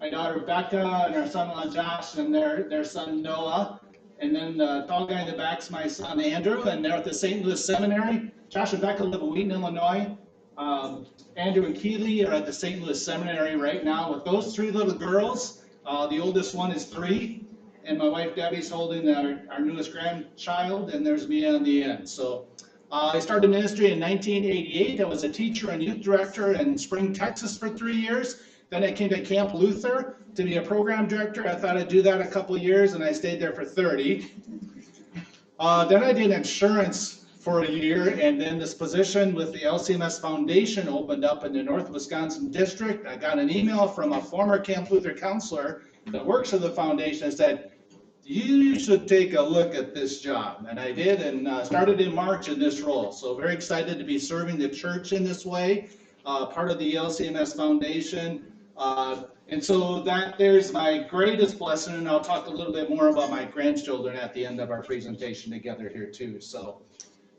my daughter Becca and our son-in-law Josh and their son Noah. And then the tall guy in the back's my son Andrew, and they're at the St. Louis Seminary. Josh and Becca live in Wheaton, Illinois. Andrew and Keeley are at the St. Louis Seminary right now with those three little girls. The oldest one is 3, and my wife Debbie's holding our newest grandchild, and there's me on the end. So I started ministry in 1988. I was a teacher and youth director in Spring, Texas for 3 years. Then I came to Camp Luther to be a program director. I thought I'd do that a couple of years, and I stayed there for 30. Then I did insurance for a year, and then this position with the LCMS Foundation opened up in the North Wisconsin District. I got an email from a former Camp Luther counselor that works for the foundation and said, you should take a look at this job. And I did, and started in March in this role. So very excited to be serving the church in this way, part of the LCMS Foundation. And so there's my greatest blessing, and I'll talk a little bit more about my grandchildren at the end of our presentation together here too. So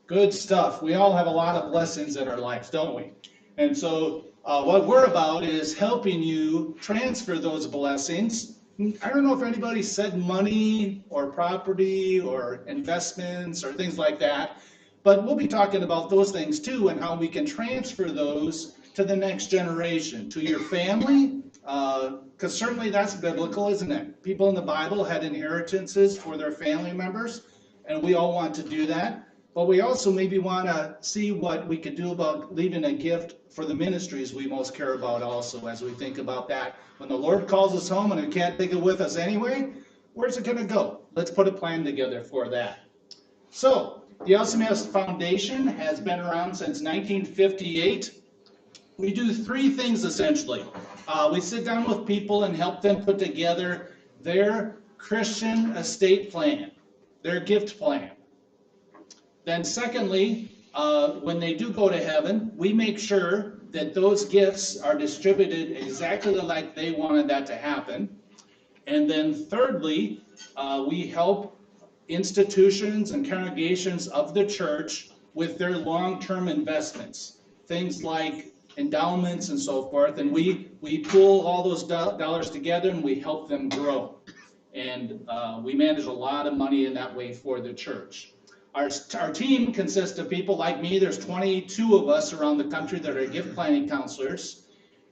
good stuff. We all have a lot of blessings in our lives, don't we? And so what we're about is helping you transfer those blessings. I don't know if anybody said money or property or investments or things like that, but we'll be talking about those things too and how we can transfer those to the next generation, to your family, because certainly that's biblical, isn't it? People in the Bible had inheritances for their family members, and we all want to do that. But we also maybe want to see what we could do about leaving a gift for the ministries we most care about also as we think about that. When the Lord calls us home and we can't take it with us anyway, where's it going to go? Let's put a plan together for that. So the LCMS Foundation has been around since 1958. We do 3 things essentially. We sit down with people and help them put together their Christian estate plan, their gift plan. Then secondly, when they do go to heaven, we make sure that those gifts are distributed exactly like they wanted that to happen. And then thirdly, we help institutions and congregations of the church with their long-term investments, things like endowments and so forth, and we pool all those dollars together and we help them grow. And we manage a lot of money in that way for the church. Our team consists of people like me. There's 22 of us around the country that are gift planning counselors.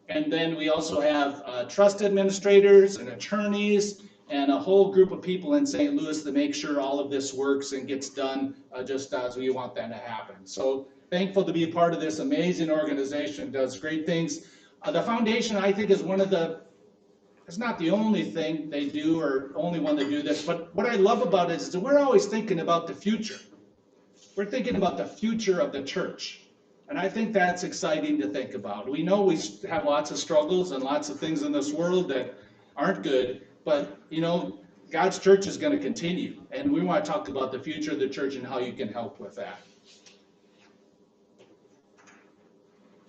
And then we also have trust administrators and attorneys and a whole group of people in St. Louis that make sure all of this works and gets done just as we want that to happen. So thankful to be a part of this amazing organization, does great things. The foundation, I think, is one of the, it's not the only thing they do or only one to do this, but what I love about it is that we're always thinking about the future. We're thinking about the future of the church. And I think that's exciting to think about. We know we have lots of struggles and lots of things in this world that aren't good, but you know, God's church is going to continue. And we want to talk about the future of the church and how you can help with that.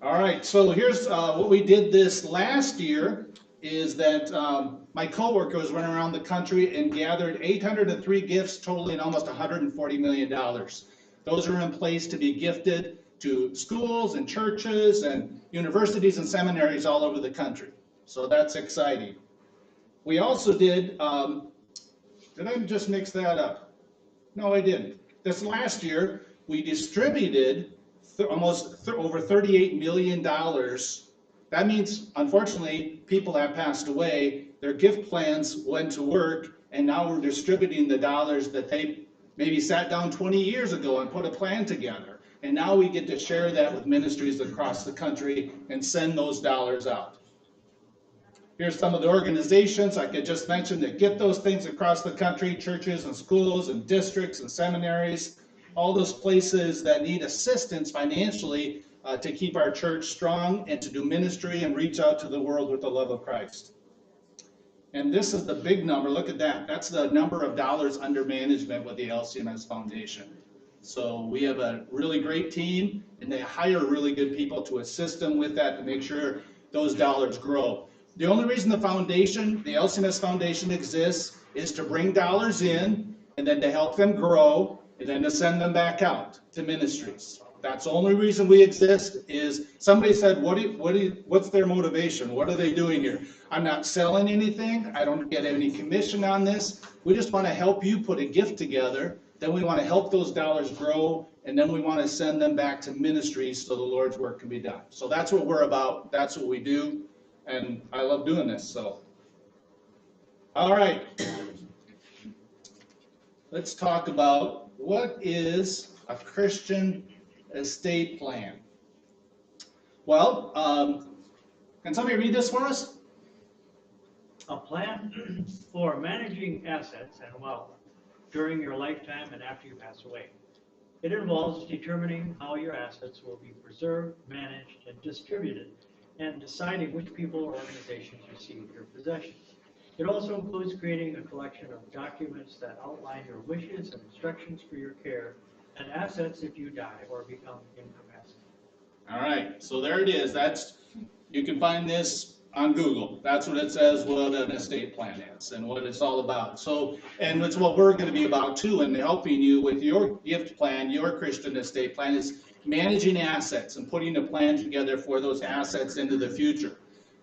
All right, so here's what we did this last year is that my coworkers went around the country and gathered 803 gifts totaling almost $140 million. Those are in place to be gifted to schools and churches and universities and seminaries all over the country. So that's exciting. We also did I just mix that up? No, I didn't. This last year, we distributed over $38 million. That means, unfortunately, people have passed away. Their gift plans went to work, and now we're distributing the dollars that they maybe sat down 20 years ago and put a plan together. And now we get to share that with ministries across the country and send those dollars out. Here's some of the organizations I could just mention that get those things across the country, churches and schools and districts and seminaries, all those places that need assistance financially to keep our church strong and to do ministry and reach out to the world with the love of Christ. And this is the big number. Look at that. That's the number of dollars under management with the LCMS Foundation. So we have a really great team, and they hire really good people to assist them with that to make sure those dollars grow. The only reason the foundation, the LCMS Foundation exists is to bring dollars in and then to help them grow and then to send them back out to ministries. That's the only reason we exist. Is somebody said, what's their motivation? What are they doing here? I'm not selling anything. I don't get any commission on this. We just want to help you put a gift together. Then we want to help those dollars grow, and then we want to send them back to ministry so the Lord's work can be done. So that's what we're about. That's what we do, and I love doing this. So, all right, let's talk about what is a Christian estate plan. Well, can somebody read this for us? A plan for managing assets and wealth during your lifetime and after you pass away. It involves determining how your assets will be preserved, managed, and distributed, and deciding which people or organizations receive your possessions. It also includes creating a collection of documents that outline your wishes and instructions for your care and assets if you die or become incapacitated. All right, so there it is. You can find this on Google. That's what it says, what an estate plan is and what it's all about. So, and it's what we're going to be about too, and helping you with your gift plan, your Christian estate plan, is managing assets and putting a plan together for those assets into the future.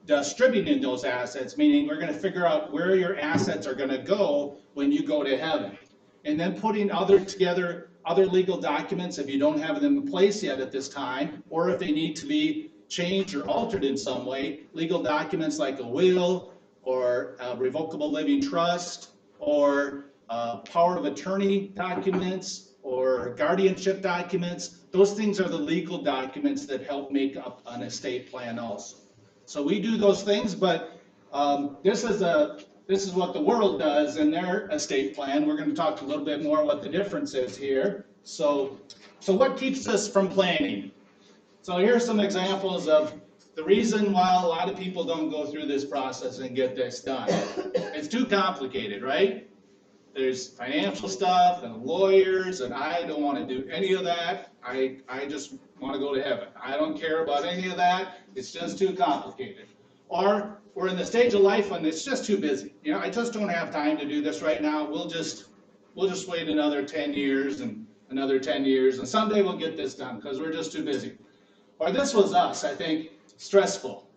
Distributing those assets, meaning we're going to figure out where your assets are going to go when you go to heaven. And then putting together other legal documents if you don't have them in place yet at this time, or if they need to be changed or altered in some way, legal documents like a will or a revocable living trust or power of attorney documents or guardianship documents. Those things are the legal documents that help make up an estate plan also. So we do those things, but this is what the world does in their estate plan. We're going to talk a little bit more what the difference is here. So what keeps us from planning? So here's some examples of the reason why a lot of people don't go through this process and get this done. It's too complicated, right? There's financial stuff and lawyers, and I don't want to do any of that. I just want to go to heaven. I don't care about any of that. It's just too complicated. Or we're in the stage of life when it's just too busy. You know, I just don't have time to do this right now. We'll just wait another 10 years and another 10 years, and someday we'll get this done because we're just too busy. Or this was us, I think, stressful.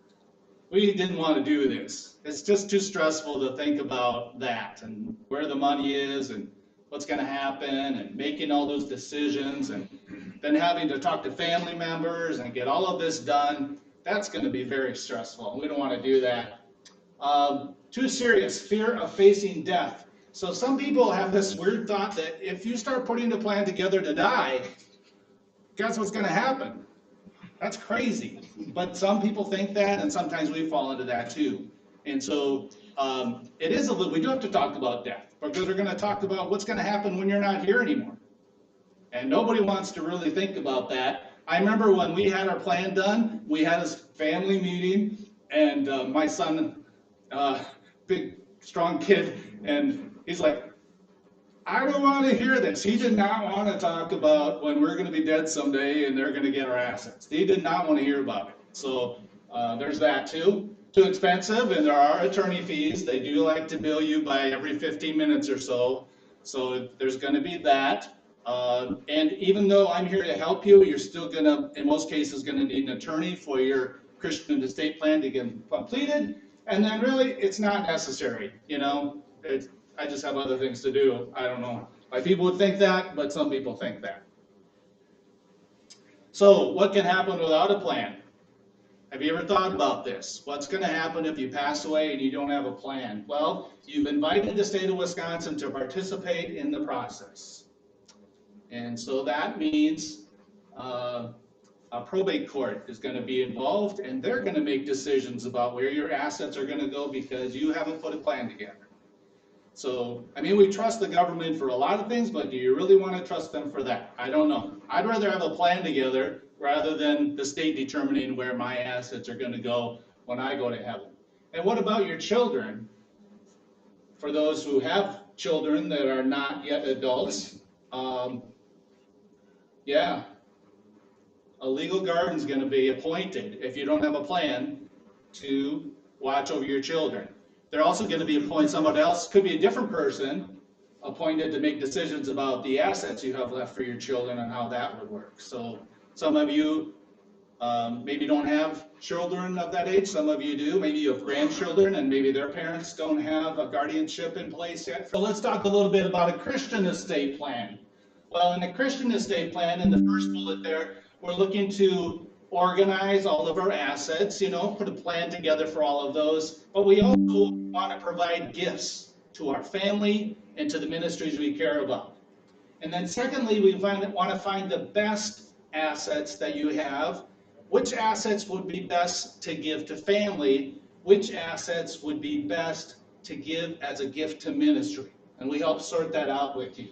We didn't want to do this. It's just too stressful to think about that and where the money is and what's going to happen and making all those decisions and then having to talk to family members and get all of this done. That's going to be very stressful. We don't want to do that. Too serious, fear of facing death. So some people have this weird thought that if you start putting a plan together to die, guess what's going to happen? That's crazy. But some people think that, and sometimes we fall into that too. And so it is a little, we do have to talk about death, because we're going to talk about what's going to happen when you're not here anymore. And nobody wants to really think about that. I remember when we had our plan done, we had a family meeting, and my son, big, strong kid, and he's like, I don't want to hear this. He did not want to talk about when we're going to be dead someday and they're going to get our assets. He did not want to hear about it. So there's that too. Too expensive, and there are attorney fees. They do like to bill you by every 15 minutes or so. So there's going to be that. And even though I'm here to help you, you're still going to, in most cases, going to need an attorney for your Christian estate plan to get completed. And then really, it's not necessary. You know, I just have other things to do. I don't know why people would think that, but some people think that. So what can happen without a plan? Have you ever thought about this? What's going to happen if you pass away and you don't have a plan? Well, you've invited the state of Wisconsin to participate in the process. And so that means a probate court is going to be involved, and they're going to make decisions about where your assets are going to go because you haven't put a plan together. So, I mean, we trust the government for a lot of things, but do you really want to trust them for that? I don't know. I'd rather have a plan together rather than the state determining where my assets are going to go when I go to heaven. And what about your children? For those who have children that are not yet adults, yeah, a legal guardian is going to be appointed if you don't have a plan to watch over your children. They're also going to be appointed, somebody else, could be a different person, appointed to make decisions about the assets you have left for your children and how that would work. So Some of you maybe don't have children of that age. Some of you do. Maybe you have grandchildren and maybe their parents don't have a guardianship in place yet. So let's talk a little bit about a Christian estate plan. Well, in a Christian estate plan, in the first bullet there, we're looking to organize all of our assets, put a plan together for all of those. But we also want to provide gifts to our family and to the ministries we care about. And then secondly, we want to find the best assets that you have. Which assets would be best to give to family? Which assets would be best to give as a gift to ministry? And we help sort that out with you.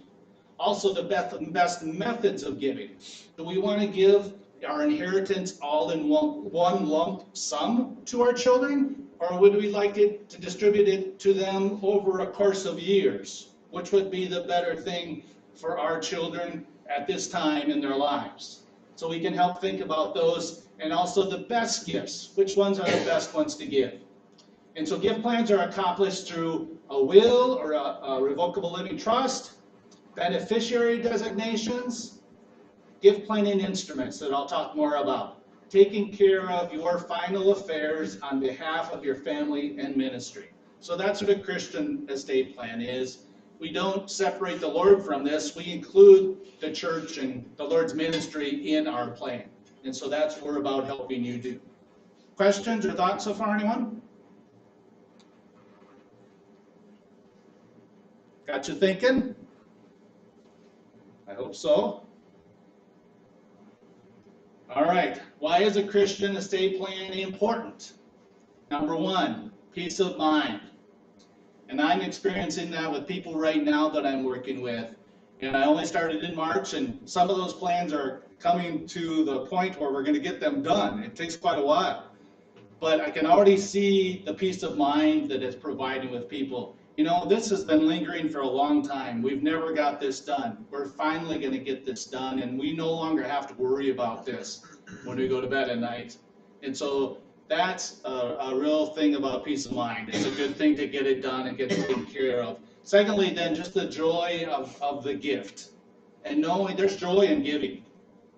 Also, the best methods of giving. Do we want to give our inheritance all in one lump sum to our children? Or would we like it to distribute it to them over a course of years? Which would be the better thing for our children at this time in their lives? So we can help think about those, and also the best gifts. Which ones are the best ones to give? And so gift plans are accomplished through a will or a revocable living trust, beneficiary designations, gift planning instruments that I'll talk more about, taking care of your final affairs on behalf of your family and ministry. So that's what a Christian estate plan is. We don't separate the Lord from this. We include the church and the Lord's ministry in our plan. And so that's what we're about helping you do. Questions or thoughts so far, anyone? Got you thinking? I hope so. All right. Why is a Christian estate plan important? Number one, peace of mind. And I'm experiencing that with people right now that I'm working with. And I only started in March, and some of those plans are coming to the point where we're going to get them done. It takes quite a while. But I can already see the peace of mind that it's providing with people. This has been lingering for a long time. We've never got this done. We're finally going to get this done, and we no longer have to worry about this when we go to bed at night. And so that's a real thing about peace of mind. It's a good thing to get it done and get it taken care of. Secondly, then, just the joy of the gift. And knowing there's joy in giving.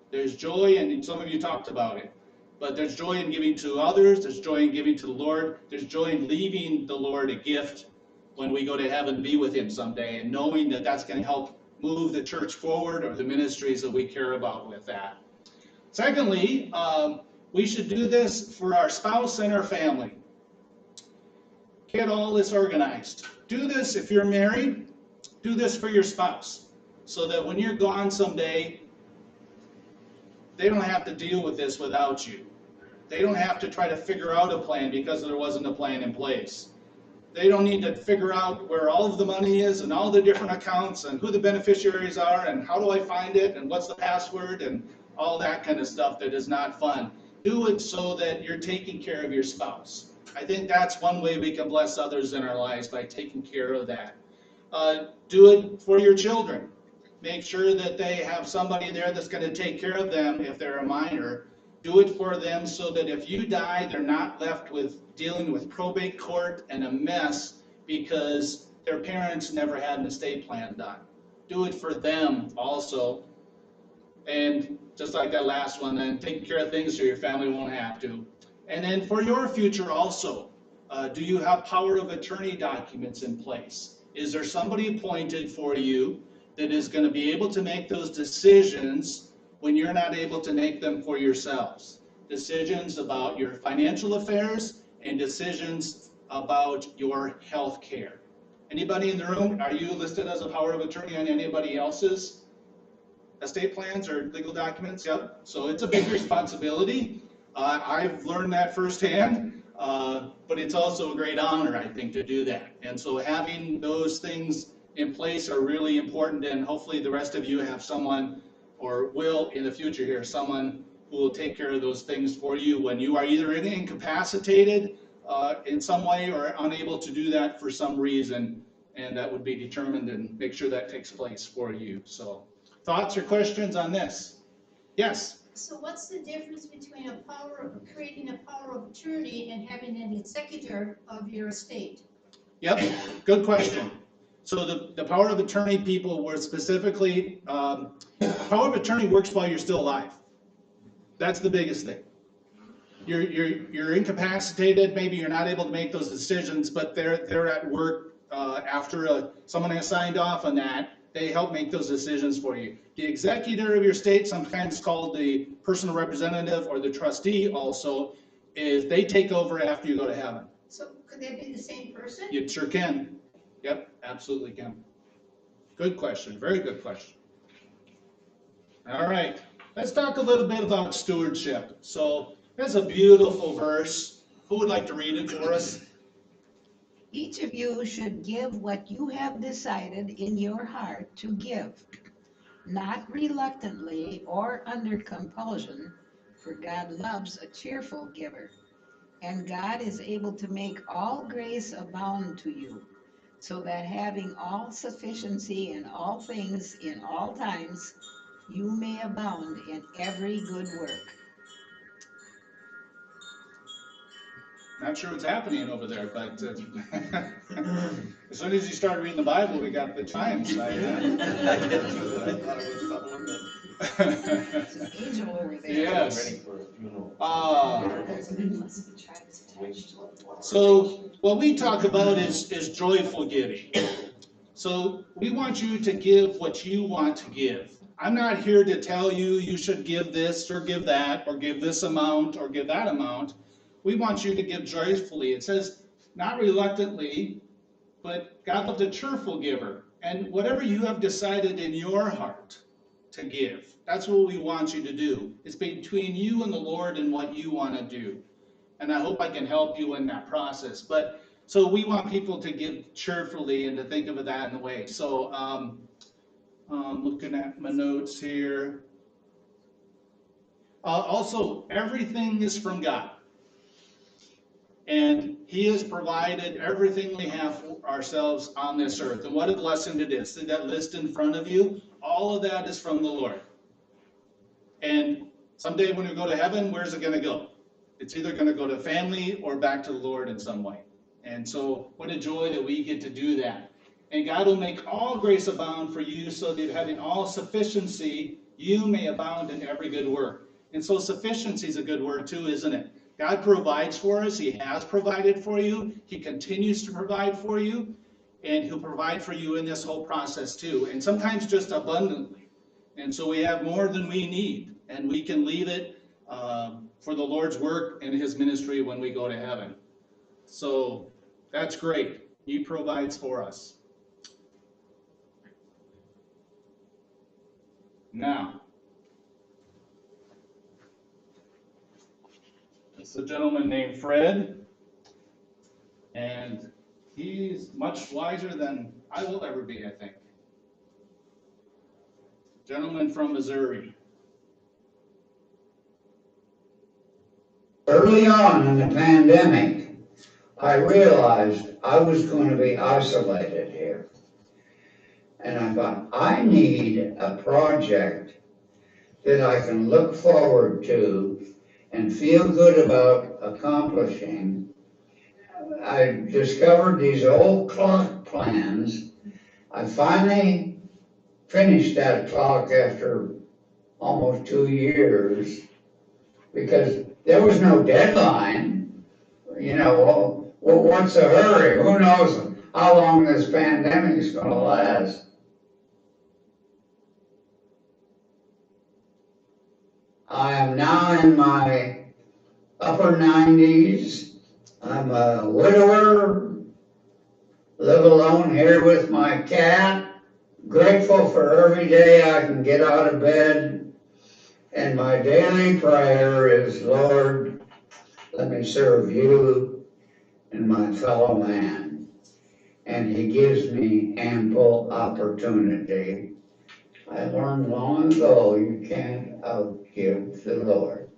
There's joy, and some of you talked about it. But there's joy in giving to others. There's joy in giving to the Lord. There's joy in leaving the Lord a gift when we go to heaven and be with him someday, and knowing that that's going to help move the church forward or the ministries that we care about with that. Secondly, we should do this for our spouse and our family. Get all this organized. Do this if you're married. Do this for your spouse, so that when you're gone someday, they don't have to deal with this without you. They don't have to try to figure out a plan because there wasn't a plan in place. They don't need to figure out where all of the money is and all the different accounts and who the beneficiaries are and how do I find it and what's the password and all that kind of stuff that is not fun. Do it so that you're taking care of your spouse. I think that's one way we can bless others in our lives, by taking care of that. Do it for your children. Make sure that they have somebody there that's going to take care of them if they're a minor. Do it for them so that if you die, they're not left with dealing with probate court and a mess because their parents never had an estate plan done. Do it for them also. And just like that last one, then take care of things so your family won't have to. And then for your future also, do you have power of attorney documents in place? Is there somebody appointed for you that is going to be able to make those decisions when you're not able to make them for yourselves? Decisions about your financial affairs and decisions about your health care. Anybody in the room, are you listed as a power of attorney on anybody else's estate plans or legal documents? Yep. So it's a big responsibility. I've learned that firsthand, but it's also a great honor, I think, to do that. And so having those things in place are really important, and hopefully the rest of you have someone, or will in the future here, someone who will take care of those things for you when you are either incapacitated in some way or unable to do that for some reason, and that would be determined, and make sure that takes place for you. So thoughts or questions on this? Yes? So what's the difference between creating a power of attorney and having an executor of your estate? Yep, good question. So the power of attorney people were specifically, power of attorney works while you're still alive. That's the biggest thing. You're incapacitated, maybe you're not able to make those decisions, but they're at work after someone has signed off on that. They help make those decisions for you. The executor of your state, sometimes called the personal representative or the trustee also, is they take over after you go to heaven. So could they be the same person? You sure can. Yep, absolutely can. Good question, very good question. All right, let's talk a little bit about stewardship. So that's a beautiful verse. Who would like to read it for us? Each of you should give what you have decided in your heart to give, not reluctantly or under compulsion, for God loves a cheerful giver. And God is able to make all grace abound to you, so that having all sufficiency in all things in all times, you may abound in every good work. Not sure what's happening over there, but as soon as you started reading the Bible, we got the chimes. There's an angel over there. Yes. So what we talk about is joyful giving. So we want you to give what you want to give. I'm not here to tell you you should give this or give that or give this amount or give that amount. We want you to give joyfully. It says, not reluctantly, but God loves a cheerful giver. And whatever you have decided in your heart to give, that's what we want you to do. It's between you and the Lord and what you want to do. And I hope I can help you in that process. But so we want people to give cheerfully and to think of it that in a way. So looking at my notes here. Also, everything is from God. And He has provided everything we have for ourselves on this earth. And what a blessing it is. See that list in front of you? All of that is from the Lord. And someday when we go to heaven, where's it going to go? It's either going to go to family or back to the Lord in some way. And so what a joy that we get to do that. And God will make all grace abound for you, so that having all sufficiency, you may abound in every good work. And so sufficiency is a good word too, isn't it? God provides for us. He has provided for you. He continues to provide for you. And He'll provide for you in this whole process too. And sometimes just abundantly. And so we have more than we need. And we can leave it for the Lord's work and His ministry when we go to heaven. So that's great. He provides for us. Now, it's a gentleman named Fred, and he's much wiser than I will ever be, I think. Gentleman from Missouri. Early on in the pandemic, I realized I was going to be isolated here. And I thought, I need a project that I can look forward to and feel good about accomplishing. I discovered these old clock plans. I finally finished that clock after almost 2 years because there was no deadline. You know, well, what's the hurry? Who knows how long this pandemic is going to last? I am now in my upper 90s. I'm a widower, live alone here with my cat, grateful for every day I can get out of bed. And my daily prayer is, Lord, let me serve you and my fellow man. And He gives me ample opportunity. I learned long ago you can't outgive the Lord.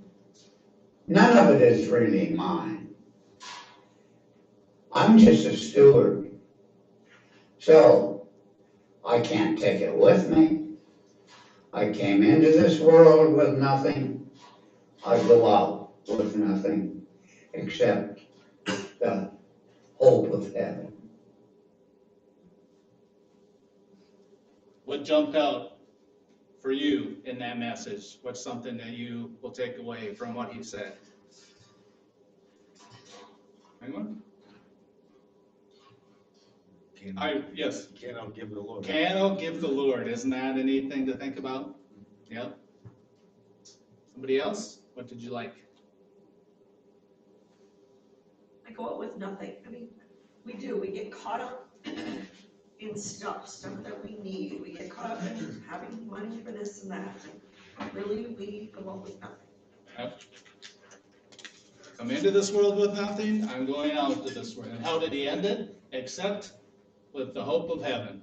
None of it is really mine. I'm just a steward. So I can't take it with me. I came into this world with nothing. I go out with nothing except the hope of heaven. What jumped out for you in that message? What's something that you will take away from what he said? Anyone? Yes. Can't outgive the Lord. Can't outgive the Lord. Isn't that anything to think about? Yep. Somebody else? What did you like? I go out with nothing. I mean, we do, we get caught up in stuff that we need. We get caught up in having money for this and that. And really, we go out with nothing. Yep. Come into this world with nothing, I'm going out to this world. And how did he end it? Except with the hope of heaven,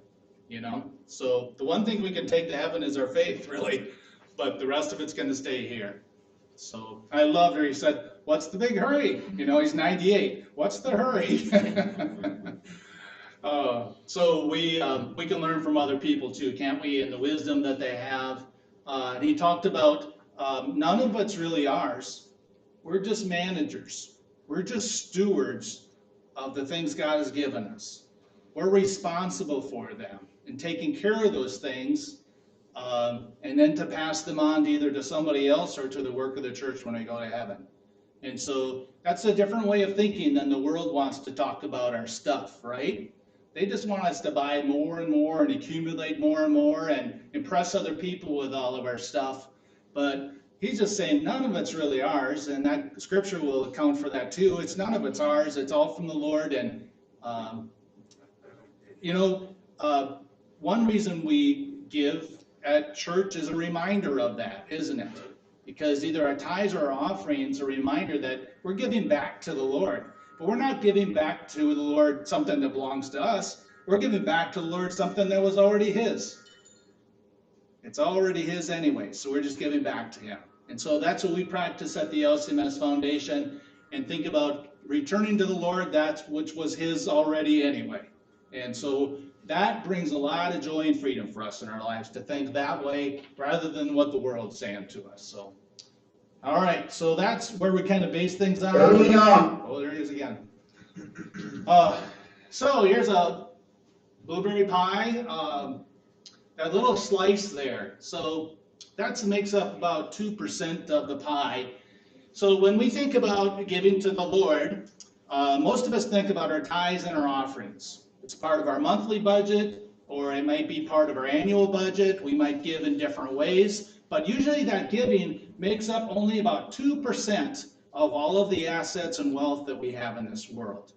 you know? So the one thing we can take to heaven is our faith, really, but the rest of it's going to stay here. So I loved her. He said, what's the big hurry? You know, he's 98. What's the hurry? So we can learn from other people too, can't we? And the wisdom that they have. And he talked about none of it's really ours. We're just managers. We're just stewards of the things God has given us. We're responsible for them and taking care of those things, and then to pass them on either to somebody else or to the work of the church when we go to heaven. And so that's a different way of thinking than the world wants to talk about our stuff, right? They just want us to buy more and more and accumulate more and more and impress other people with all of our stuff. But he's just saying none of it's really ours, and that scripture will account for that too. It's none of it's ours. It's all from the Lord. And, one reason we give at church is a reminder of that, isn't it? Because either our tithes or our offerings are a reminder that we're giving back to the Lord. But we're not giving back to the Lord something that belongs to us. We're giving back to the Lord something that was already his. It's already his anyway, so we're just giving back to him. And so that's what we practice at the LCMS Foundation, and think about returning to the Lord that which was his already anyway. And so that brings a lot of joy and freedom for us in our lives to think that way rather than what the world's saying to us. So, all right, so that's where we kind of base things on. Oh, there he is again. So here's a blueberry pie. That little slice there. So that makes up about 2% of the pie. So when we think about giving to the Lord, most of us think about our tithes and our offerings. It's part of our monthly budget, or it might be part of our annual budget. We might give in different ways, but usually that giving makes up only about 2% of all of the assets and wealth that we have in this world.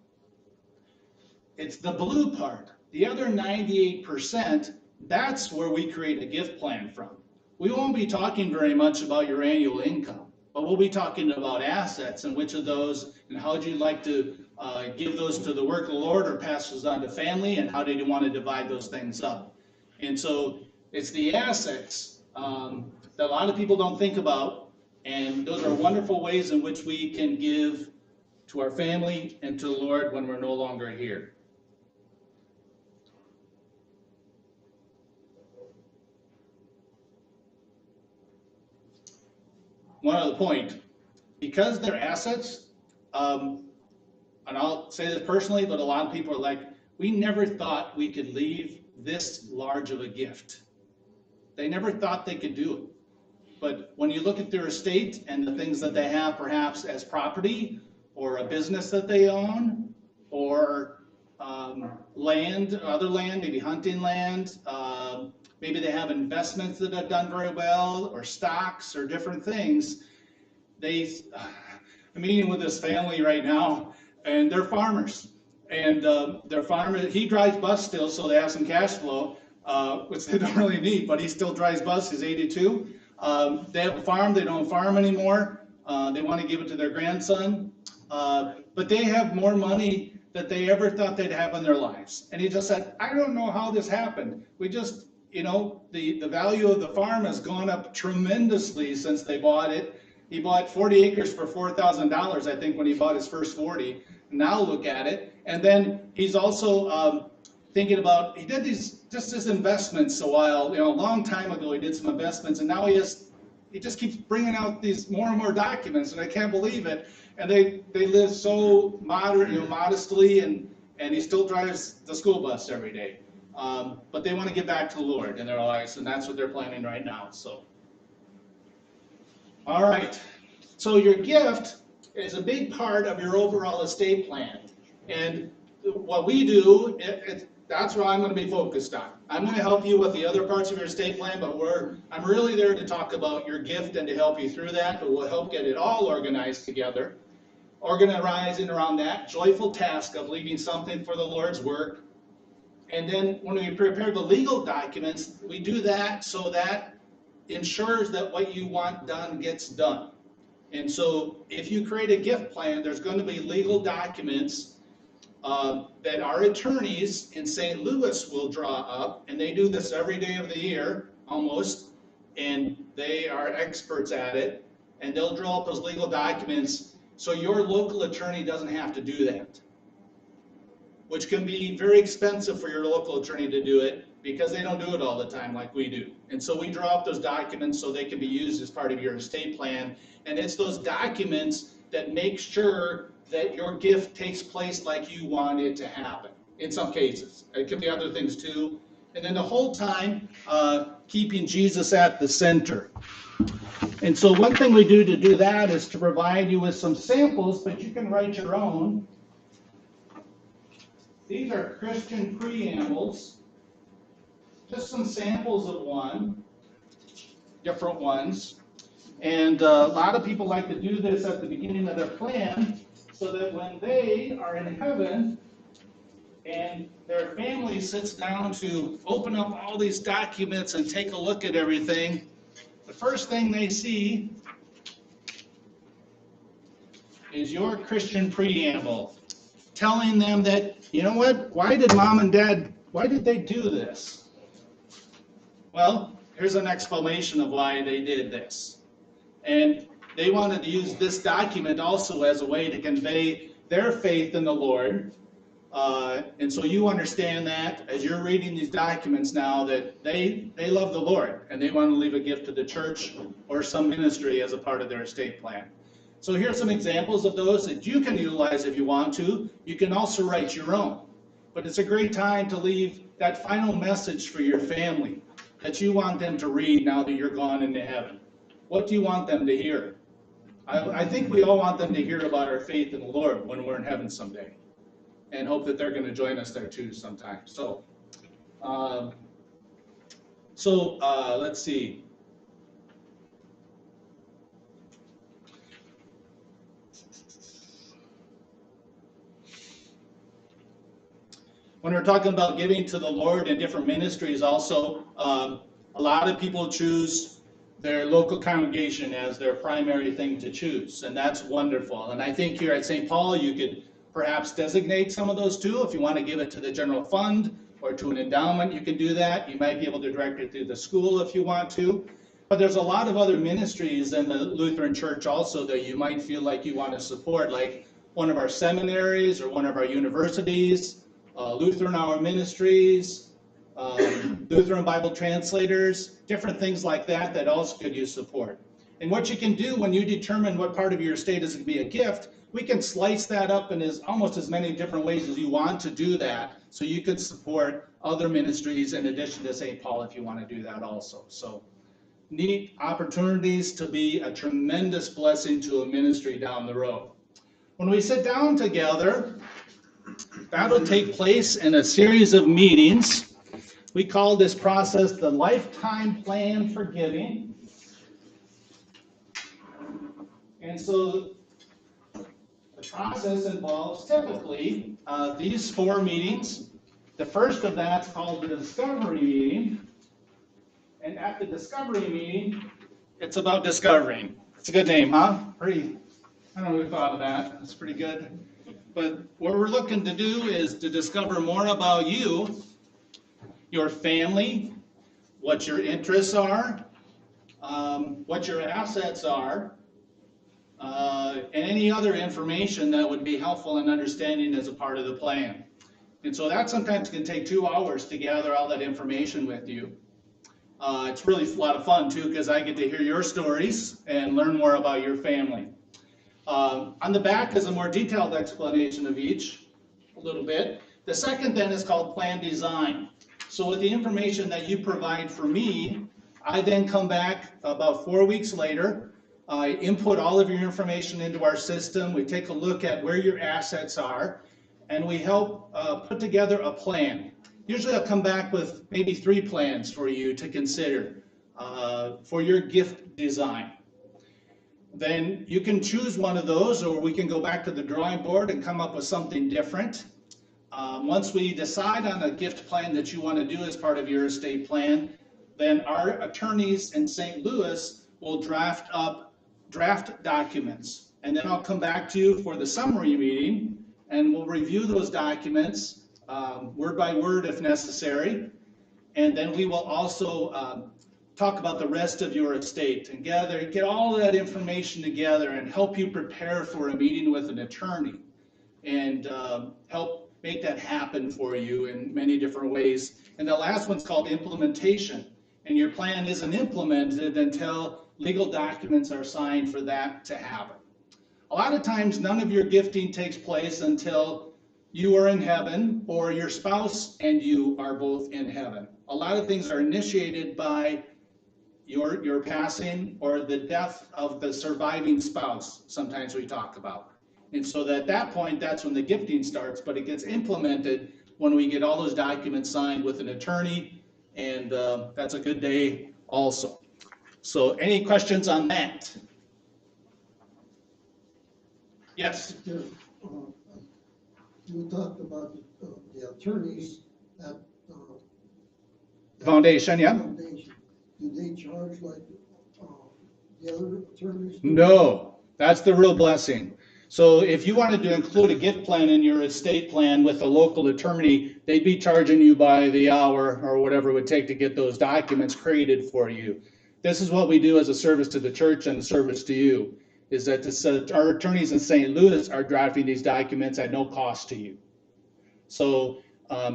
It's the blue part. The other 98%, that's where we create a gift plan from. We won't be talking very much about your annual income, but we'll be talking about assets and which of those, and how would you like to give those to the work of the Lord or pass those on to family, and how do you want to divide those things up. And so it's the assets that a lot of people don't think about, and those are wonderful ways in which we can give to our family and to the Lord when we're no longer here. One other point, because they're assets, and I'll say this personally, but a lot of people are like, we never thought we could leave this large of a gift. They never thought they could do it. But when you look at their estate and the things that they have perhaps as property, or a business that they own, or land, other land, maybe hunting land, maybe they have investments that have done very well, or stocks, or different things. I'm meeting with this family right now, and they're farmers. And they're farmers. He drives bus still, so they have some cash flow, which they don't really need, but he still drives bus. He's 82. They have a farm. They don't farm anymore. They want to give it to their grandson. But they have more money than they ever thought they'd have in their lives. And he just said, I don't know how this happened. We just, the value of the farm has gone up tremendously since they bought it. He bought 40 acres for $4,000, I think, when he bought his first 40. Now look at it. And then he's also thinking about, he did his investments a while, a long time ago he did some investments, and now he just keeps bringing out these more and more documents, and I can't believe it. And they live so modestly, and he still drives the school bus every day. but they want to give back to the Lord in their lives, and that's what they're planning right now. So, all right. So your gift is a big part of your overall estate plan, and what we do, that's what I'm going to be focused on. I'm going to help you with the other parts of your estate plan, but I'm really there to talk about your gift and to help you through that, but we'll help get it all organized together. Organizing around that joyful task of leaving something for the Lord's work. And then when we prepare the legal documents, we do that so that ensures that what you want done gets done. And so if you create a gift plan, there's going to be legal documents that our attorneys in St. Louis will draw up, and they do this every day of the year, almost, and they are experts at it, and they'll draw up those legal documents so your local attorney doesn't have to do that, which can be very expensive for your local attorney to do it because they don't do it all the time like we do. And so we draw up those documents so they can be used as part of your estate plan, and it's those documents that make sure that your gift takes place like you want it to happen, in some cases. It could be other things too. And then the whole time, keeping Jesus at the center. And so one thing we do to do that is to provide you with some samples, but you can write your own. These are Christian preambles, just some samples of different ones. And a lot of people like to do this at the beginning of their plan, so that when they are in heaven and their family sits down to open up all these documents and take a look at everything, the first thing they see is your Christian preamble, telling them that, you know what, why did mom and dad, why did they do this? Well, here's an explanation of why they did this. And they wanted to use this document also as a way to convey their faith in the Lord. And so you understand that as you're reading these documents now that they love the Lord and they want to leave a gift to the church or some ministry as a part of their estate plan. So here's some examples of those that you can utilize if you want to. You can also write your own. But it's a great time to leave that final message for your family that you want them to read now that you're gone into heaven. What do you want them to hear? I think we all want them to hear about our faith in the Lord when we're in heaven someday, and hope that they're going to join us there too sometime. So let's see. When we're talking about giving to the Lord in different ministries also, a lot of people choose their local congregation as their primary thing to choose, and that's wonderful. And I think here at St. Paul, you could perhaps designate some of those too. If you want to give it to the general fund or to an endowment, you can do that. You might be able to direct it to the school if you want to. But there's a lot of other ministries in the Lutheran Church also that you might feel like you want to support, like one of our seminaries or one of our universities, Lutheran Hour Ministries, Lutheran Bible translators, different things like that that also could use support. And what you can do when you determine what part of your estate is going to be a gift, we can slice that up in almost as many different ways as you want to do that, so you could support other ministries in addition to St. Paul if you want to do that also. So neat opportunities to be a tremendous blessing to a ministry down the road. When we sit down together, that'll take place in a series of meetings. We call this process the Lifetime Plan for Giving. And so the process involves typically these 4 meetings. The first of that's called the Discovery Meeting. And at the Discovery Meeting, it's about discovering. It's a good name, huh? I don't know who thought of that. That's pretty good. But what we're looking to do is to discover more about you, your family, what your interests are, what your assets are, and any other information that would be helpful in understanding as a part of the plan. And so that sometimes can take 2 hours to gather all that information with you. It's really a lot of fun too, because I get to hear your stories and learn more about your family. On the back is a more detailed explanation of each, a little bit. The second then is called Plan Design. So with the information that you provide for me, I then come back about 4 weeks later. I input all of your information into our system. We take a look at where your assets are, and we help put together a plan. Usually I'll come back with maybe 3 plans for you to consider for your gift design. Then you can choose one of those, or we can go back to the drawing board and come up with something different. Once we decide on a gift plan that you want to do as part of your estate plan, then our attorneys in St. Louis will draft up draft documents. And then I'll come back to you for the summary meeting, and we'll review those documents word by word if necessary. And then we will also talk about the rest of your estate and get all of that information together and help you prepare for a meeting with an attorney and help make that happen for you in many different ways. And the last one's called implementation. And your plan isn't implemented until legal documents are signed for that to happen. A lot of times, none of your gifting takes place until you are in heaven or your spouse and you are both in heaven. A lot of things are initiated by your passing or the death of the surviving spouse, sometimes we talk about. And so at that point, that's when the gifting starts, but it gets implemented when we get all those documents signed with an attorney, and that's a good day also. So any questions on that? Yes? You talked about the attorneys at Foundation, yeah? foundation. Do they charge like the other attorneys? No, that's the real blessing. So if you wanted to include a gift plan in your estate plan with a local attorney, they'd be charging you by the hour or whatever it would take to get those documents created for you. This is what we do as a service to the church and a service to you, is that our attorneys in St. Louis are drafting these documents at no cost to you. So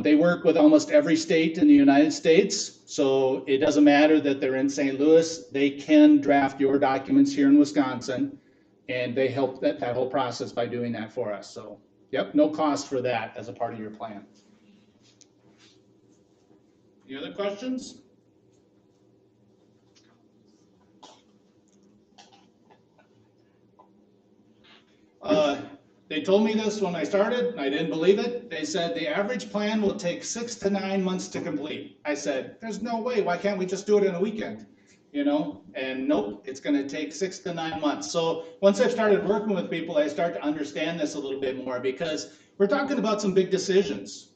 they work with almost every state in the United States, so it doesn't matter that they're in St. Louis. They can draft your documents here in Wisconsin, and they help that whole process by doing that for us. So, yep, no cost for that as a part of your plan. Any other questions? They told me this when I started, and I didn't believe it. They said the average plan will take 6 to 9 months to complete. I said, there's no way, why can't we just do it in a weekend? You know, and nope, it's gonna take 6 to 9 months. So once I've started working with people, I start to understand this a little bit more, because we're talking about some big decisions.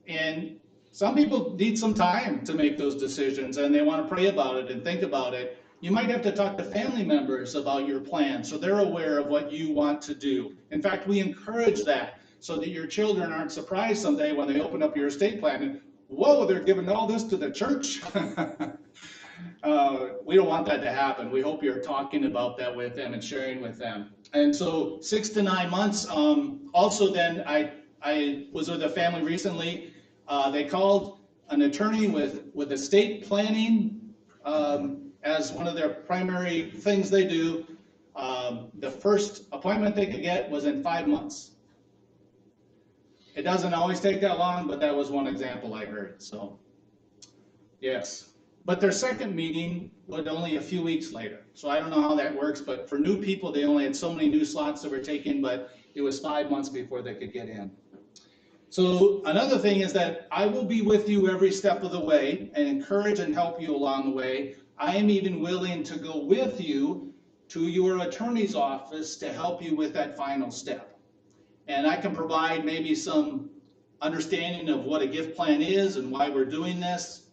And some people need some time to make those decisions, and they wanna pray about it and think about it. You might have to talk to family members about your plan so they're aware of what you want to do. In fact, we encourage that so that your children aren't surprised someday when they open up your estate plan and, whoa, they're giving all this to the church? We don't want that to happen. We hope you're talking about that with them and sharing with them. And so 6 to 9 months. Also then, I was with a family recently. They called an attorney with estate planning as one of their primary things they do. The first appointment they could get was in 5 months. It doesn't always take that long, but that was one example I heard. So, yes. But their second meeting was only a few weeks later. So I don't know how that works, but for new people, they only had so many new slots that were taken, but it was 5 months before they could get in. So another thing is that I will be with you every step of the way and encourage and help you along the way. I am even willing to go with you to your attorney's office to help you with that final step. And I can provide maybe some understanding of what a gift plan is and why we're doing this.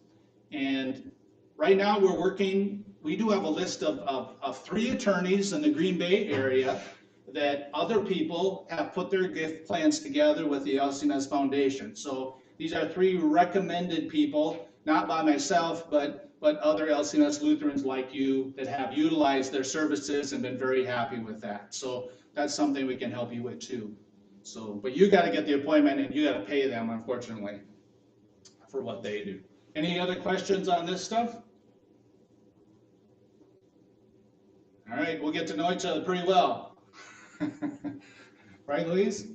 And right now we're working, we do have a list of 3 attorneys in the Green Bay area that other people have put their gift plans together with the LCMS Foundation. So these are 3 recommended people, not by myself, but other LCMS Lutherans like you that have utilized their services and been very happy with that. So that's something we can help you with too. So, but you got to get the appointment and you got to pay them, unfortunately, for what they do. Any other questions on this stuff? All right, we'll get to know each other pretty well. Right, Louise?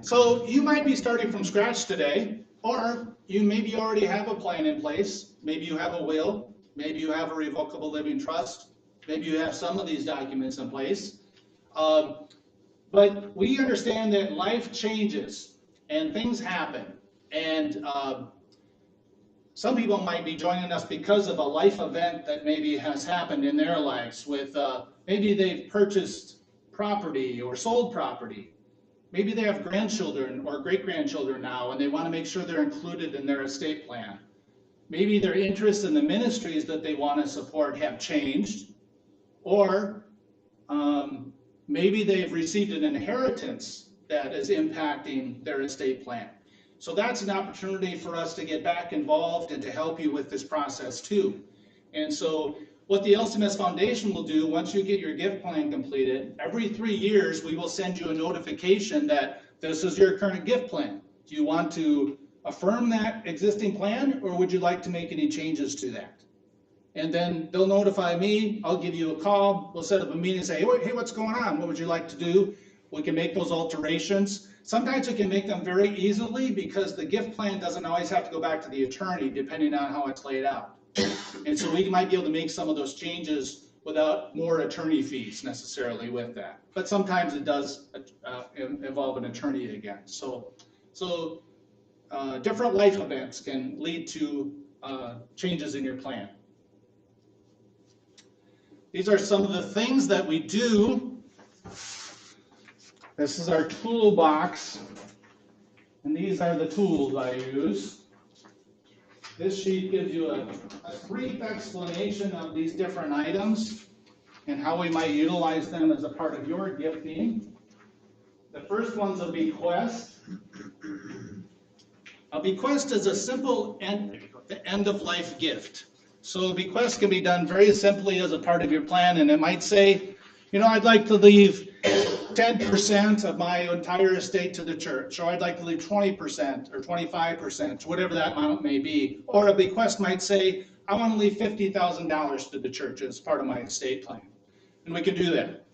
So you might be starting from scratch today, or you maybe already have a plan in place. Maybe you have a will, maybe you have a revocable living trust, maybe you have some of these documents in place. But we understand that life changes and things happen. And some people might be joining us because of a life event that maybe has happened in their lives with maybe they've purchased property or sold property. Maybe they have grandchildren or great-grandchildren now, and they want to make sure they're included in their estate plan. Maybe their interests in the ministries that they want to support have changed, or maybe they've received an inheritance that is impacting their estate plan. So that's an opportunity for us to get back involved and to help you with this process too. And so what the LCMS Foundation will do, once you get your gift plan completed, every 3 years we will send you a notification that this is your current gift plan. Do you want to affirm that existing plan, or would you like to make any changes to that? And then they'll notify me, I'll give you a call, we'll set up a meeting and say, hey, what's going on? What would you like to do? We can make those alterations. Sometimes we can make them very easily because the gift plan doesn't always have to go back to the attorney depending on how it's laid out. And so we might be able to make some of those changes without more attorney fees necessarily with that. But sometimes it does involve an attorney again. So different life events can lead to changes in your plan. These are some of the things that we do. This is our toolbox, and these are the tools I use. This sheet gives you a brief explanation of these different items and how we might utilize them as a part of your gifting. The first one's a bequest. A bequest is a simple end-of-life gift. So a bequest can be done very simply as a part of your plan, and it might say, you know, I'd like to leave 10% of my entire estate to the church, or I'd like to leave 20% or 25%, whatever that amount may be. Or a bequest might say, I want to leave $50,000 to the church as part of my estate plan. And we can do that.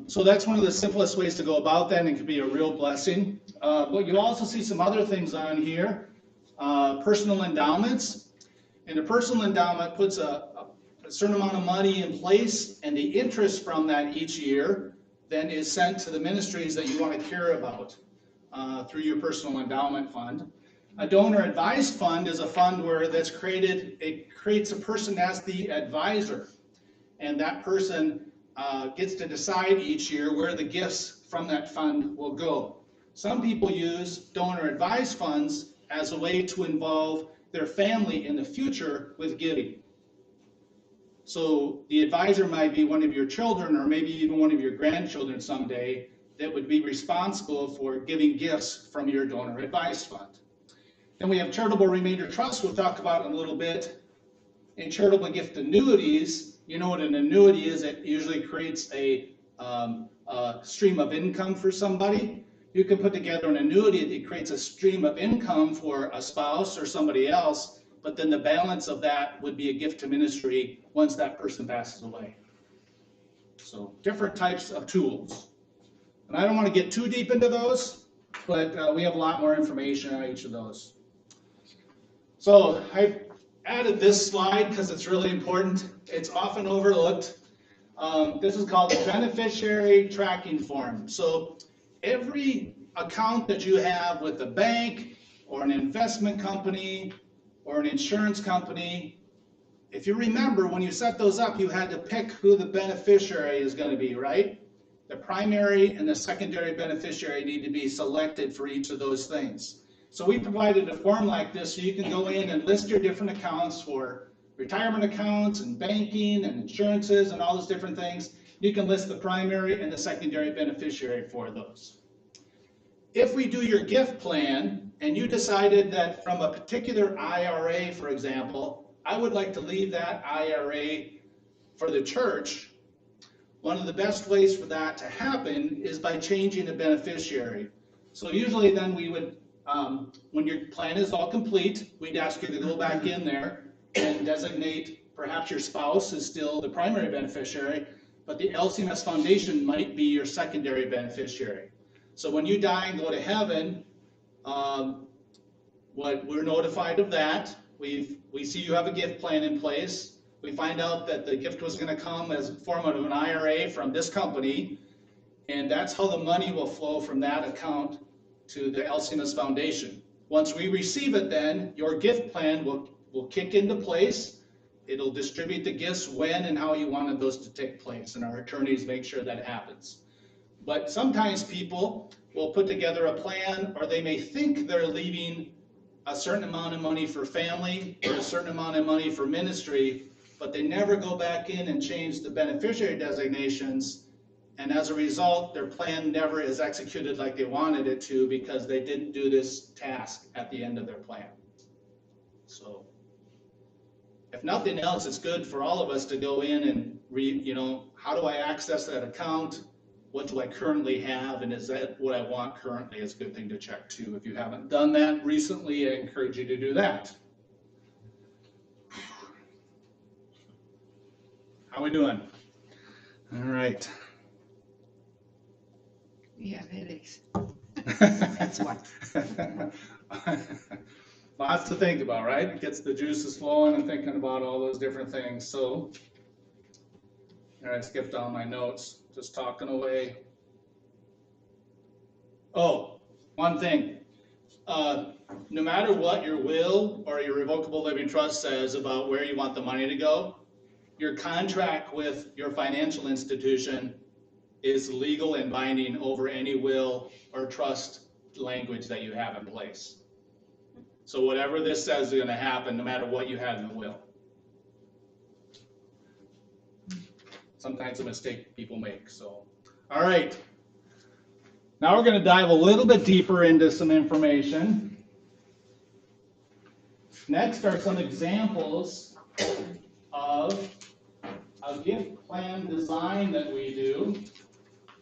So that's one of the simplest ways to go about that, and it can be a real blessing. But you'll also see some other things on here. Personal endowments. And a personal endowment puts a certain amount of money in place, and the interest from that each year then is sent to the ministries that you want to care about through your personal endowment fund. A donor advised fund is a fund where that's created, it creates a person as the advisor, and that person gets to decide each year where the gifts from that fund will go. Some people use donor advised funds as a way to involve their family in the future with giving. So the advisor might be one of your children, or maybe even one of your grandchildren someday, that would be responsible for giving gifts from your donor advised fund. Then we have charitable remainder trusts, we'll talk about in a little bit. In charitable gift annuities, you know what an annuity is, it usually creates a stream of income for somebody. You can put together an annuity that creates a stream of income for a spouse or somebody else, but then the balance of that would be a gift to ministry once that person passes away. So different types of tools. And I don't want to get too deep into those, but we have a lot more information on each of those. So I added this slide because it's really important. It's often overlooked. This is called the beneficiary tracking form. So every account that you have with a bank or an investment company or an insurance company, if you remember, when you set those up, you had to pick who the beneficiary is going to be, right? The primary and the secondary beneficiary need to be selected for each of those things. So we provided a form like this so you can go in and list your different accounts for retirement accounts and banking and insurances and all those different things. You can list the primary and the secondary beneficiary for those. If we do your gift plan and you decided that from a particular IRA, for example, I would like to leave that IRA for the church, one of the best ways for that to happen is by changing the beneficiary. So usually then we would, when your plan is all complete, we'd ask you to go back in there and designate perhaps your spouse is still the primary beneficiary, but the LCMS Foundation might be your secondary beneficiary. So when you die and go to heaven, what we're notified of that. We see you have a gift plan in place. We find out that the gift was going to come as a form of an IRA from this company, and that's how the money will flow from that account to the LCMS Foundation. Once we receive it, then your gift plan will kick into place. It'll distribute the gifts when and how you wanted those to take place, and our attorneys make sure that happens. But sometimes people will put together a plan, or they may think they're leaving a certain amount of money for family or a certain amount of money for ministry, but they never go back in and change the beneficiary designations. And as a result, their plan never is executed like they wanted it to because they didn't do this task at the end of their plan. So if nothing else, it's good for all of us to go in and read, how do I access that account? What do I currently have? And is that what I want currently? Is a good thing to check too. If you haven't done that recently, I encourage you to do that. How we doing? All right. We have headaches. That's why. Lots to think about, right? It gets the juices flowing and thinking about all those different things. So, all right, I skipped all my notes, just talking away. Oh, one thing. No matter what your will or your revocable living trust says about where you want the money to go, your contract with your financial institution is legal and binding over any will or trust language that you have in place. So whatever this says is going to happen, no matter what you had in the will. Sometimes a mistake people make. So, all right. Now we're going to dive a little bit deeper into some information. Next are some examples of a gift plan design that we do.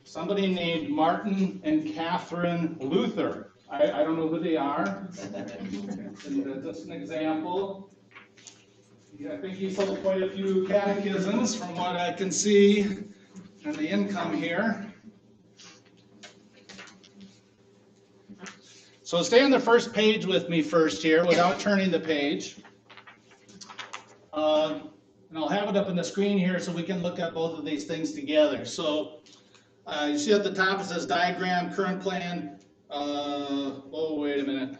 Somebody named Martin and Catherine Luther. I don't know who they are. And just an example. I think he sold quite a few catechisms from what I can see in the income here. So stay on the first page with me first here without turning the page. And I'll have it up on the screen here so we can look at both of these things together. So you see at the top it says diagram, current plan. Oh, wait a minute.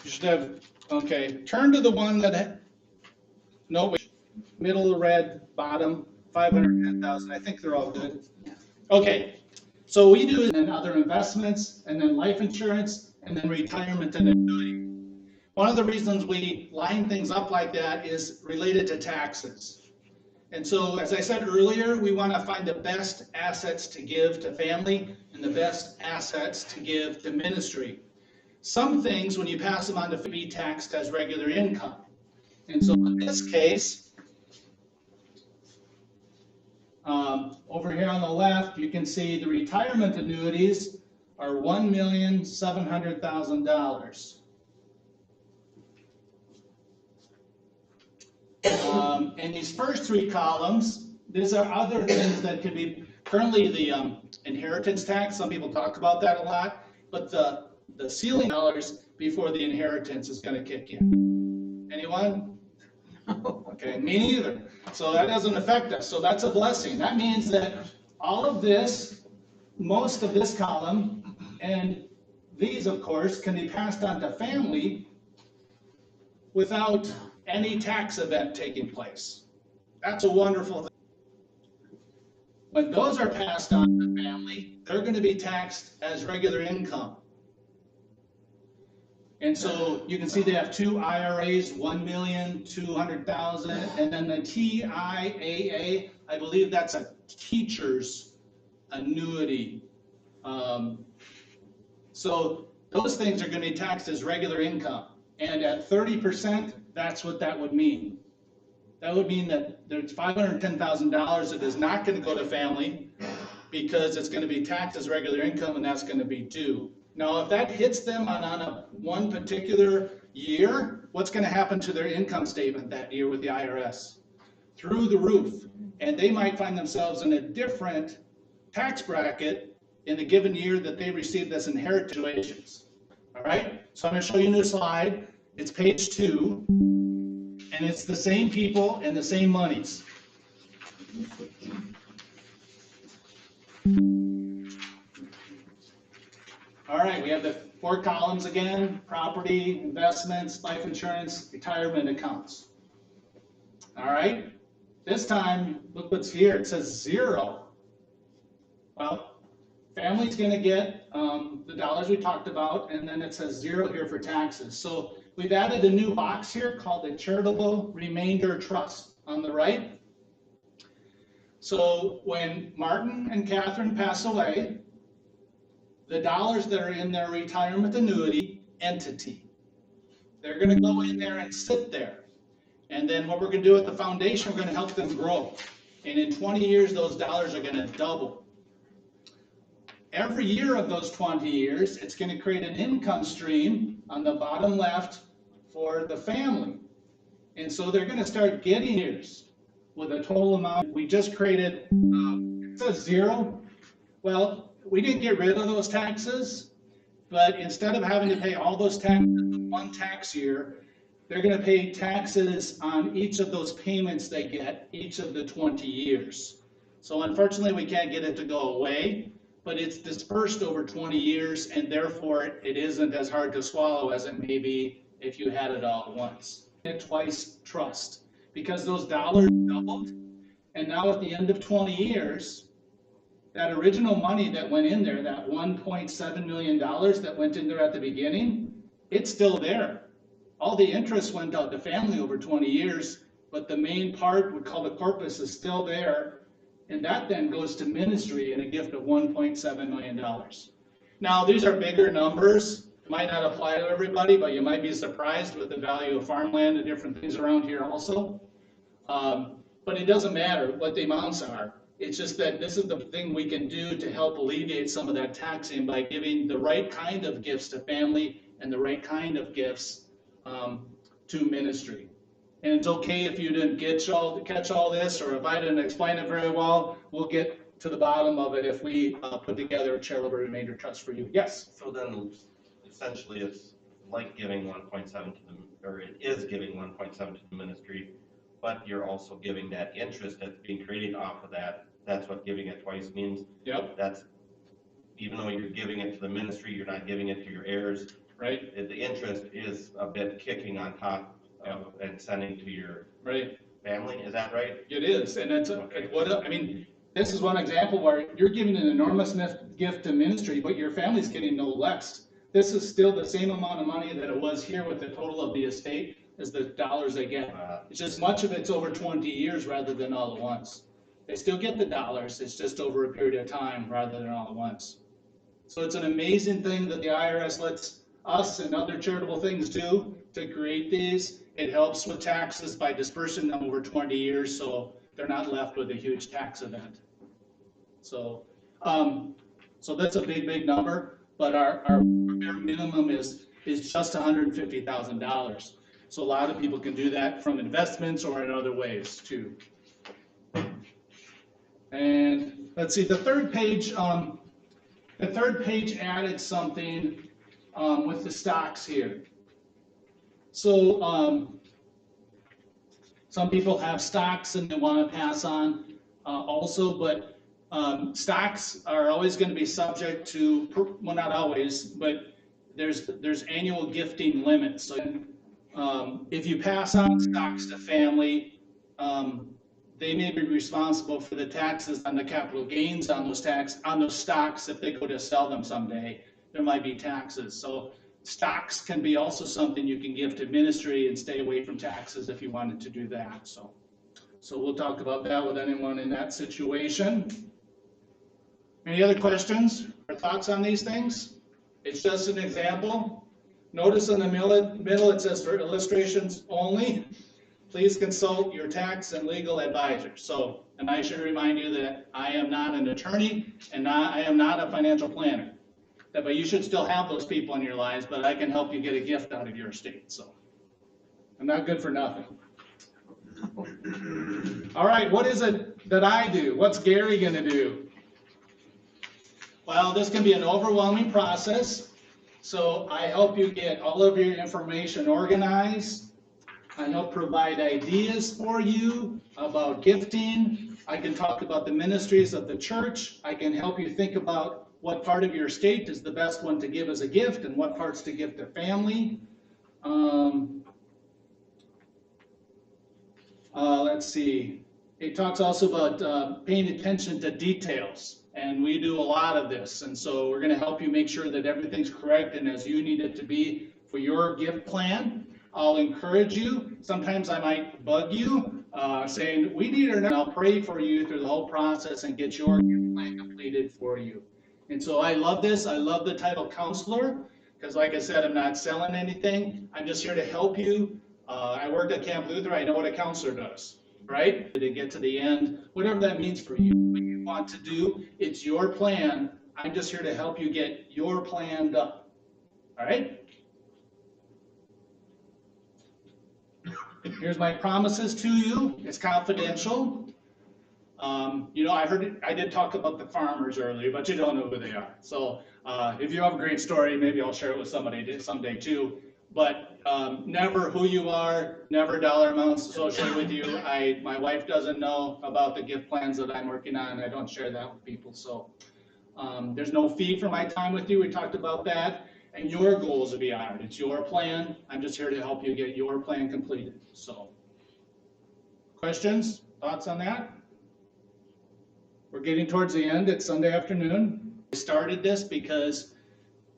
You should have, okay, turn to the one that, no, wait, middle red, bottom, 510,000. I think they're all good. Okay, so we do and then other investments, and then life insurance, and then retirement and annuity. One of the reasons we line things up like that is related to taxes. And so, as I said earlier, we want to find the best assets to give to family and the best assets to give to ministry. Some things, when you pass them on to be taxed as regular income. And so in this case, over here on the left, you can see the retirement annuities are $1,700,000. And these first three columns, these are other things that could be currently the inheritance tax. Some people talk about that a lot, but the ceiling dollars before the inheritance is going to kick in. Anyone? Okay, me neither. So that doesn't affect us. So that's a blessing. That means that all of this, most of this column, and these, of course, can be passed on to family without any tax event taking place. That's a wonderful thing. When those are passed on to family, they're going to be taxed as regular income. And so you can see they have two IRAs, 1,200,000, and then the TIAA, I believe that's a teacher's annuity. So those things are going to be taxed as regular income. And at 30%, that's what that would mean. That would mean that there's $510,000 that is not going to go to family because it's going to be taxed as regular income, and that's going to be due. Now, if that hits them on one particular year, what's going to happen to their income statement that year with the IRS? Through the roof. And they might find themselves in a different tax bracket in the given year that they received as inherited situations. All right, so I'm going to show you a new slide. It's page 2, and it's the same people and the same monies. All right, we have the 4 columns again: property, investments, life insurance, retirement accounts. All right, this time, look what's here. It says 0. Well, family's going to get the dollars we talked about, and then it says 0 here for taxes. So we've added a new box here called the Charitable Remainder Trust on the right. So when Martin and Catherine pass away, the dollars that are in their retirement annuity entity, they're going to go in there and sit there. And then what we're going to do at the foundation, we're going to help them grow. And in 20 years, those dollars are going to double. Every year of those 20 years, it's going to create an income stream on the bottom left for the family. And so they're going to start getting years with a total amount. We just created, it says 0. Well, we didn't get rid of those taxes, but instead of having to pay all those taxes in one tax year, they're going to pay taxes on each of those payments they get each of the 20 years. So unfortunately, we can't get it to go away, but it's dispersed over 20 years, and therefore it isn't as hard to swallow as it may be if you had it all at once. It twice trust, because those dollars doubled, and now at the end of 20 years, that original money that went in there, that $1.7 million that went in there at the beginning, it's still there. All the interest went out to family over 20 years, but the main part, we call the corpus, is still there. And that then goes to ministry in a gift of $1.7 million. Now, these are bigger numbers. It might not apply to everybody, but you might be surprised with the value of farmland and different things around here also. But it doesn't matter what the amounts are. It's just that this is the thing we can do to help alleviate some of that taxing by giving the right kind of gifts to family and the right kind of gifts to ministry. And it's okay if you didn't catch all this, or if I didn't explain it very well. We'll get to the bottom of it if we put together a charitable remainder trust for you. Yes? So then, essentially, it's like giving 1.7 to the, or it is giving 1.7 to the ministry, but you're also giving that interest that's being created off of that. That's what giving it twice means. Yep. That's, even though you're giving it to the ministry, you're not giving it to your heirs. Right. The interest is a bit kicking on top of and sending to your Right. family. Is that right? It is, and it's I mean, this is one example where you're giving an enormous gift to ministry, but your family's getting no less. This is still the same amount of money that it was here with the total of the estate as the dollars they get. It's just much of it's over 20 years rather than all at once. They still get the dollars, it's just over a period of time rather than all at once. So it's an amazing thing that the IRS lets us and other charitable things do to create these. It helps with taxes by dispersing them over 20 years, so they're not left with a huge tax event. So, so that's a big number, but our bare minimum is just $150,000. So a lot of people can do that from investments or in other ways too. And let's see, the third page added something with the stocks here. So some people have stocks and they want to pass on also, but stocks are always going to be subject to, well, not always, but there's annual gifting limits. So if you pass on stocks to family, they may be responsible for the taxes on the capital gains on those stocks. If they go to sell them someday, there might be taxes. So stocks can be also something you can give to ministry and stay away from taxes if you wanted to do that. So we'll talk about that with anyone in that situation. Any other questions or thoughts on these things? It's just an example. Notice in the middle it says for illustrations only. Please consult your tax and legal advisor. So, and I should remind you that I am not an attorney and I am not a financial planner. But you should still have those people in your lives, but I can help you get a gift out of your estate. So I'm not good for nothing. All right, what is it that I do? What's Gary going to do? Well, this can be an overwhelming process, so I help you get all of your information organized. I help provide ideas for you about gifting. I can talk about the ministries of the church. I can help you think about what part of your state is the best one to give as a gift and what parts to give to family. Let's see. It talks also about paying attention to details, and we do a lot of this. And so we're going to help you make sure that everything's correct and as you need it to be for your gift plan. I'll encourage you. Sometimes I might bug you, saying, we need it, and I'll pray for you through the whole process and get your gift plan completed for you. And so I love this. I love the title counselor, because like I said, I'm not selling anything. I'm just here to help you. I worked at Camp Luther. I know what a counselor does, right? To get to the end, whatever that means for you, what you want to do, it's your plan. I'm just here to help you get your plan done. All right? Here's my promises to you. It's confidential. I did talk about the farmers earlier, but you don't know who they are. So if you have a great story, maybe I'll share it with somebody someday too. But never who you are, never dollar amounts associated with you. My wife doesn't know about the gift plans that I'm working on. I don't share that with people. So there's no fee for my time with you. We talked about that. And your goals will be honored. It's your plan. I'm just here to help you get your plan completed. So questions, thoughts on that? We're getting towards the end. It's Sunday afternoon. We started this because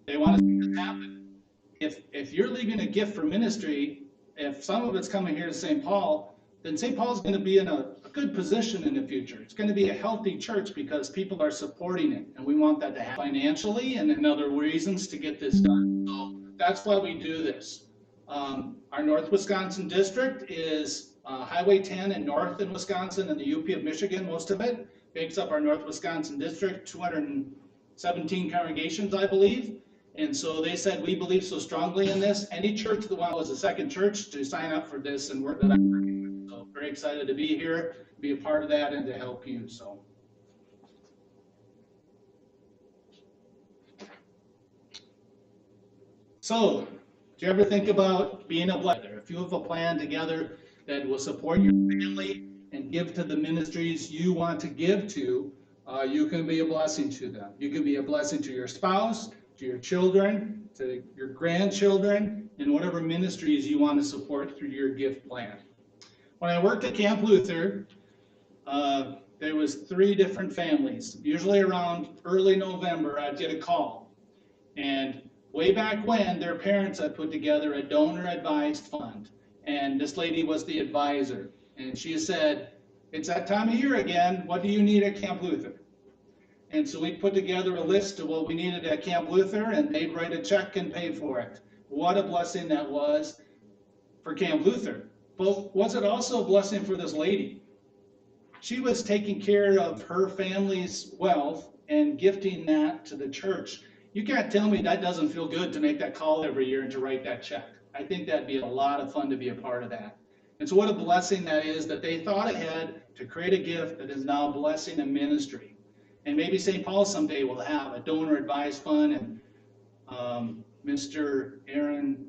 they want to see this happen. If you're leaving a gift for ministry, if some of it's coming here to St. Paul, then St. Paul's going to be in a good position in the future. It's going to be a healthy church because people are supporting it, and we want that to happen financially and in other reasons to get this done. So that's why we do this. Our North Wisconsin district is Highway 10 and north in Wisconsin and the UP of Michigan, most of it makes up our North Wisconsin district, 217 congregations, I believe. And so they said, we believe so strongly in this. Any church that was a second church to sign up for this and work that I'm working with. So very excited to be here, be a part of that, and to help you. So, do you ever think about being a blessing? If you have a plan together that will support your family and give to the ministries you want to give to, you can be a blessing to them. You can be a blessing to your spouse, to your children, to your grandchildren, and whatever ministries you want to support through your gift plan. When I worked at Camp Luther, there was 3 different families. Usually around early November, I'd get a call. And way back when, their parents had put together a donor-advised fund. And this lady was the advisor. And she said, it's that time of year again. What do you need at Camp Luther? And so we put together a list of what we needed at Camp Luther, and they'd write a check and pay for it. What a blessing that was for Camp Luther. But was it also a blessing for this lady? She was taking care of her family's wealth and gifting that to the church. You can't tell me that doesn't feel good to make that call every year and to write that check. I think that'd be a lot of fun to be a part of that. And so what a blessing that is that they thought ahead to create a gift that is now blessing a ministry. And maybe St. Paul someday will have a donor advised fund, and Mr. Aaron,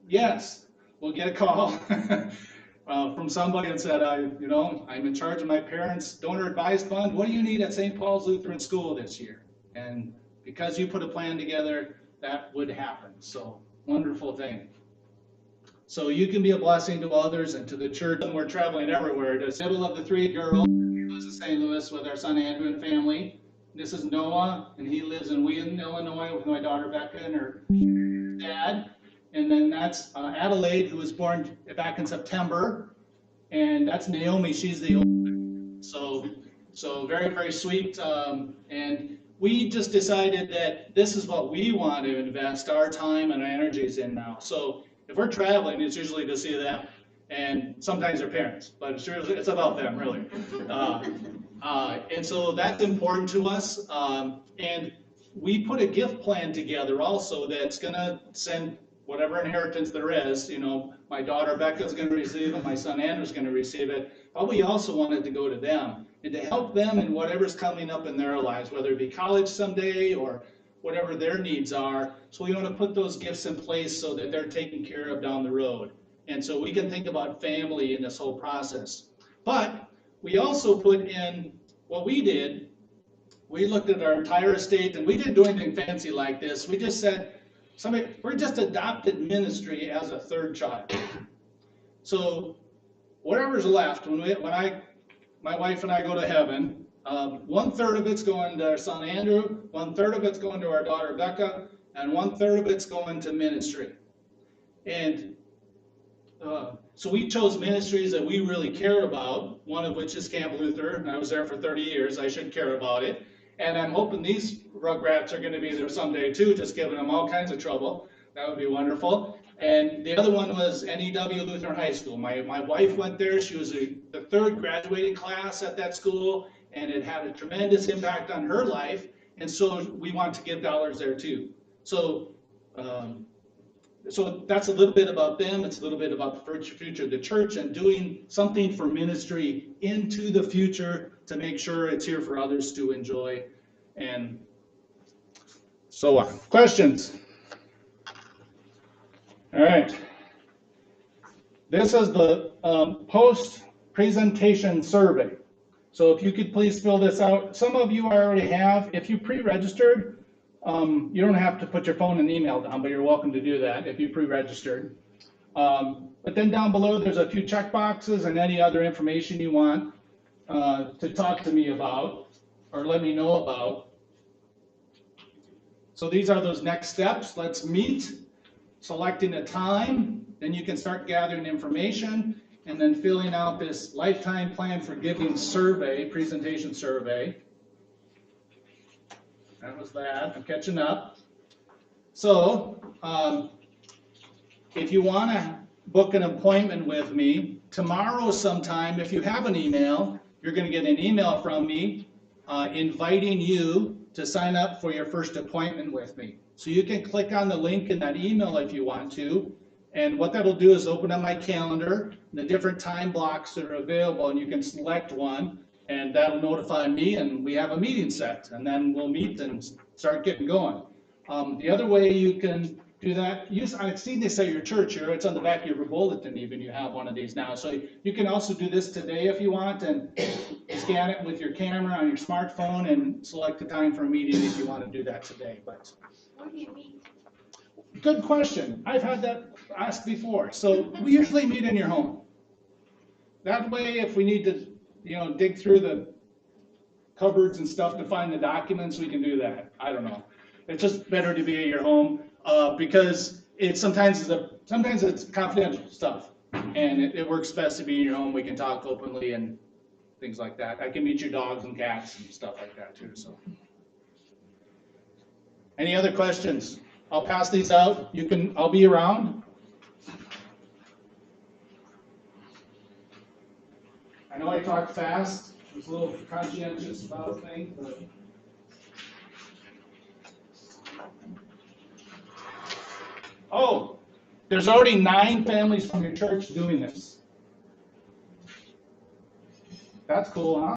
yes, we'll get a call from somebody and said, I'm in charge of my parents' donor advised fund. What do you need at St. Paul's Lutheran School this year? And because you put a plan together, that would happen. So wonderful thing. So you can be a blessing to others and to the church. And we're traveling everywhere. The middle of the 3 girls lives in St. Louis with our son Andrew and family. This is Noah, and he lives in Wheaton, Illinois, with my daughter Becca and her dad. And then that's Adelaide, who was born back in September. And that's Naomi. She's the oldest. So very, very sweet. And we just decided that this is what we want to invest our time and our energies in now. So if we're traveling, it's usually to see them, and sometimes their parents, but it's about them, really. And so that's important to us. And we put a gift plan together also that's going to send whatever inheritance there is. My daughter Becca's going to receive it, my son Andrew's going to receive it, but we also wanted to go to them. and to help them in whatever's coming up in their lives, whether it be college someday or whatever their needs are. So we want to put those gifts in place so that they're taken care of down the road. And so we can think about family in this whole process. But we also put in what we did. We looked at our entire estate, and we didn't do anything fancy like this. We just said, we're just adopted ministry as a third child. So whatever's left, my wife and I go to heaven, 1/3 of it's going to our son Andrew, 1/3 of it's going to our daughter Becca, and 1/3 of it's going to ministry. And so we chose ministries that we really care about, one of which is Camp Lutheran. I was there for 30 years. I should care about it. And I'm hoping these rugrats are going to be there someday too, just giving them all kinds of trouble. That would be wonderful. And the other one was NEW Lutheran High School. My wife went there. She was the third graduating class at that school, and it had a tremendous impact on her life. And so we want to give dollars there too. So that's a little bit about them. It's a little bit about the future of the church and doing something for ministry into the future to make sure it's here for others to enjoy and so on. Questions? All right. This is the post-presentation survey. So if you could please fill this out. Some of you already have. If you pre-registered, you don't have to put your phone and email down, but you're welcome to do that if you pre-registered. But then down below, there's a few check boxes and any other information you want to talk to me about or let me know about. So these are those next steps. Let's meet, selecting a time, then you can start gathering information, and then filling out this lifetime plan for giving survey, presentation survey. That was that. I'm catching up. So, if you want to book an appointment with me, tomorrow sometime, if you have an email, you're going to get an email from me inviting you to sign up for your first appointment with me. So you can click on the link in that email if you want to. And what that'll do is open up my calendar, the different time blocks that are available, and you can select one. And that'll notify me, and we have a meeting set, and then we'll meet and start getting going. The other way you can do that, I've seen this at your church here, it's on the back of your bulletin even, you have one of these now. So you can also do this today if you want, and scan it with your camera on your smartphone and select a time for a meeting if you want to do that today. But Where do you meet? good question. I've had that asked before. So we usually meet in your home. That way, if we need to dig through the cupboards and stuff to find the documents, we can do that. I don't know. It's just better to be at your home because sometimes it's confidential stuff, and it works best to be in your home. We can talk openly and things like that. I can meet your dogs and cats and stuff like that too. So, any other questions? I'll pass these out. I'll be around. I know I talk fast. I was a little conscientious about things, but. Oh, there's already 9 families from your church doing this. That's cool, huh?